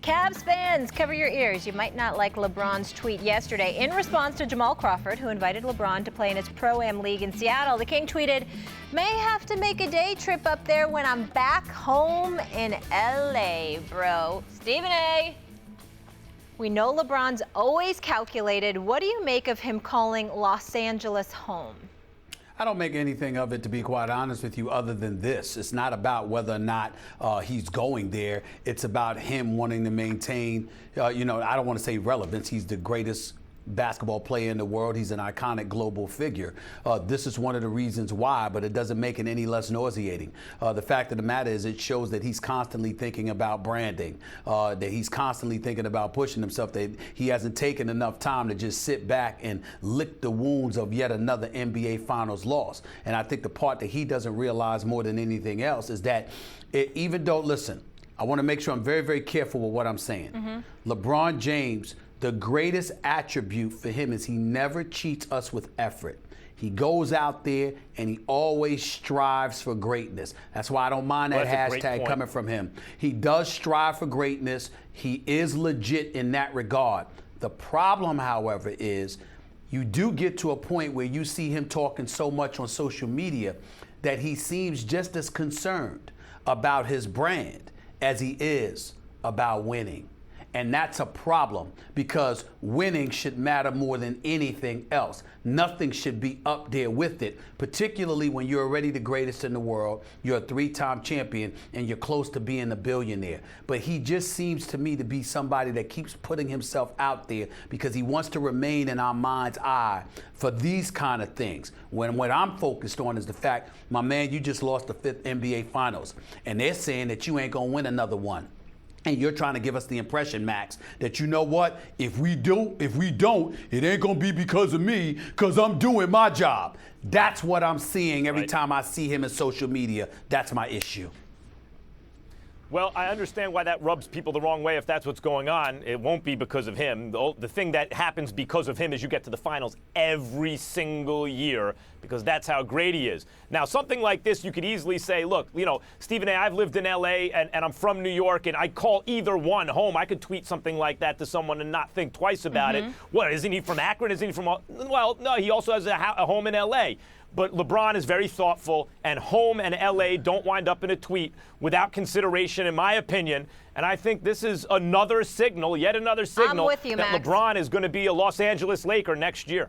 Cavs fans, cover your ears. You might not like LeBron's tweet yesterday. In response to Jamal Crawford, who invited LeBron to play in his Pro-Am League in Seattle, the King tweeted, "May have to make a day trip up there when I'm back home in LA, bro." Stephen A., we know LeBron's always calculated. What do you make of him calling Los Angeles home? I don't make anything of it, to be quite honest with you, other than this. It's not about whether or not he's going there. It's about him wanting to maintain, I don't want to say relevance. He's the greatest basketball player in the world. He's an iconic global figure. This is one of the reasons why, but it doesn't make it any less nauseating. The fact of the matter is it shows that he's constantly thinking about branding, that he's constantly thinking about pushing himself, that he hasn't taken enough time to just sit back and lick the wounds of yet another NBA Finals loss. And I think the part that he doesn't realize more than anything else is that even though, listen, I want to make sure I'm very, very careful with what I'm saying. LeBron James, the greatest attribute for him is he never cheats us with effort. He goes out there and he always strives for greatness. That's why I don't mind that hashtag coming from him. He does strive for greatness. He is legit in that regard. The problem, however, is you do get to a point where you see him talking so much on social media that he seems just as concerned about his brand as he is about winning. And that's a problem, because winning should matter more than anything else. Nothing should be up there with it, particularly when you're already the greatest in the world, you're a three-time champion, and you're close to being a billionaire. But he just seems to me to be somebody that keeps putting himself out there because he wants to remain in our mind's eye for these kind of things. When what I'm focused on is the fact, my man, you just lost the 5th NBA Finals, and they're saying that you ain't gonna win another one. And you're trying to give us the impression, Max, that you know what? If we don't, it ain't gonna be because of me, because I'm doing my job. That's what I'm seeing every time I see him in social media. That's my issue. Well, I understand why that rubs people the wrong way if that's what's going on. It won't be because of him. The thing that happens because of him is you get to the finals every single year because that's how great he is. Now, something like this, you could easily say, look, Stephen A., I've lived in L.A. and I'm from New York, and I call either one home. I could tweet something like that to someone and not think twice about it. What, isn't he from Akron? Isn't he from, well, no, he also has a home in L.A., but LeBron is very thoughtful, and home and L.A. don't wind up in a tweet without consideration, in my opinion. And I think this is another signal, yet another signal, I'm with you, that Max. LeBron is going to be a Los Angeles Laker next year.